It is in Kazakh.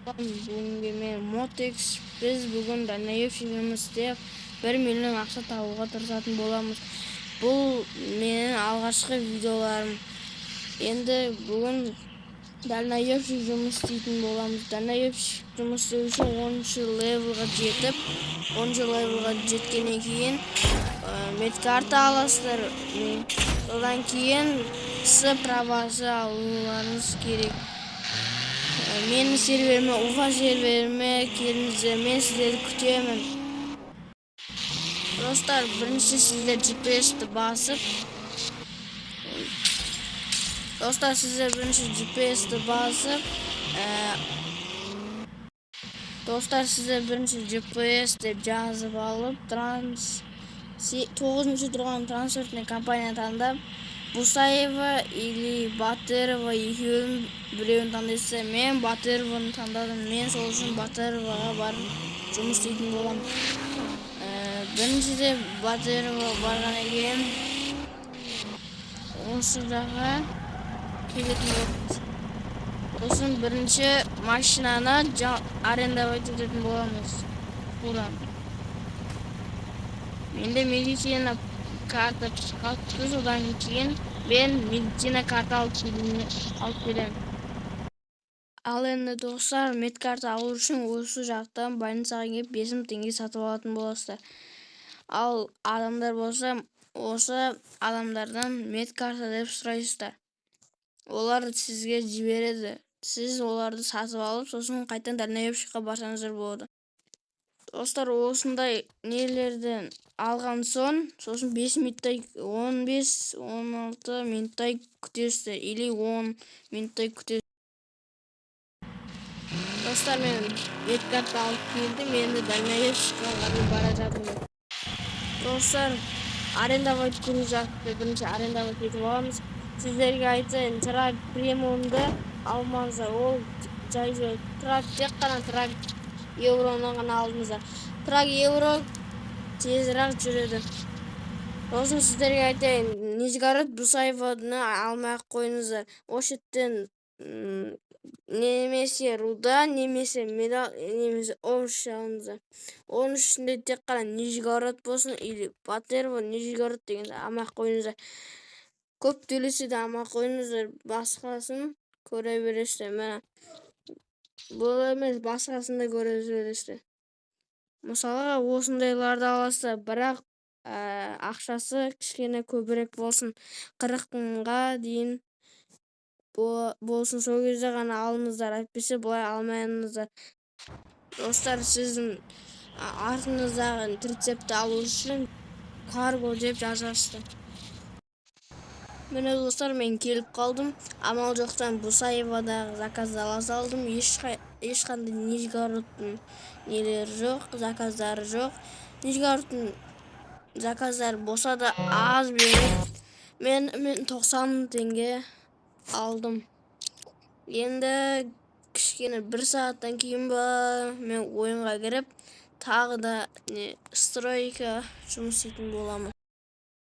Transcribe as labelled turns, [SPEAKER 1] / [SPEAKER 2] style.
[SPEAKER 1] Бүгінгі мен Motex біз бүгін Данаев жұмыс істеп 1 миллион ақша табуға тырысатын боламыз. Бұл менің алғашқы видеоларым. Енді бүгін Данаев жұмыс істейтін боламыз. Данаев жұмыс істеу үшін 10-шы левелға жетіп, 10-шы левелға жеткеннен кейін медкарта аласыздар. Содан кейін С правасы алуларыңыз керек. Менің серверіме, Уфа серверіме келіңіздер, мен сіздерді күтемін. Достар, бірінші сіздер GPS-ті басып, GPS деп жазып алып, 9-шы тұрған трансфертный компания таңдап, Бусаева или Батырова екеуін біреуін таңдайсыздар. Мен Батырованы таңдадым. Мен сол үшін Батыроваға барып жұмыс істейтін болам. Біріншіде Батырова барғаннан кейін осы жаққа келетін боламыз. Сосын бірінші машинаны арендовать ететін боламыз. Бұдан. Менде медицина карта қалыпты, содан кейін мен медицина карта алып келем. Ал енді достар, медкарта алу үшін осы жақтан больницаға келіп 5 теңге сатып алатын боласыздар. Ал адамдар болса, осы адамдардан медкарта деп сұрайсыздар. Олар сізге жібереді. Сіз оларды сатып алып, сосын қайтадан Данаевшіға барсаңыздар болады. Достар, осындай нелерден алған сосын 5 минуттай, 15-16 минуттай күтесіздер, или 10 минуттай күтесіздер. Достар, мен медкарта алып келдім, енді Данаевшіға бара жатырмын. Достар, арендовать күні жақты, бірінші арендовать етіп аламыз. Сіздерге айтайын, трак премиумды алмаңыздар, ол жай трак, тек қана трак евроны ғана алдыңыздар. Трак евро тезірек жүреді. Сосын сіздерге айтайын, Нижгород Бусаеваны алмай-ақ қойыңыздар. Ошеттен немесе руда, немесе медал, немесе овощ алыңыздар. Оның ішінде тек қана Нижгород болсын, или Батырова, Нижгород дегенді алмай-ақ қойыңыздар. Көп төлесе де алмай қойыңыздар, басқасын көре бересіздер. Міне, бұл емес, басқасын да көре бересіздер. Мысалға, осындайларды аласыздар, бірақ ақшасы кішкене көбірек болсын, 40 мыңға дейін болсын, сол кезде ғана алыңыздар, әйтпесе былай алмайыңыздар. Достар, сіздің артыңыздағы рецепті алу үшін карго деп жазасыздар. Міне достар, мен келіп қалдым. Амал жоқтан Бусаевадағы заказды ала салдым. Ешқандай Нижгородтың нелері жоқ, заказдары жоқ. Нижгородтың заказдары болса да аз береді. Мен 90 теңге алдым. Енді кішкене 1 сағаттан кейін мен ойынға кіріп, тағы да стройка жұмыс істейтін боламын.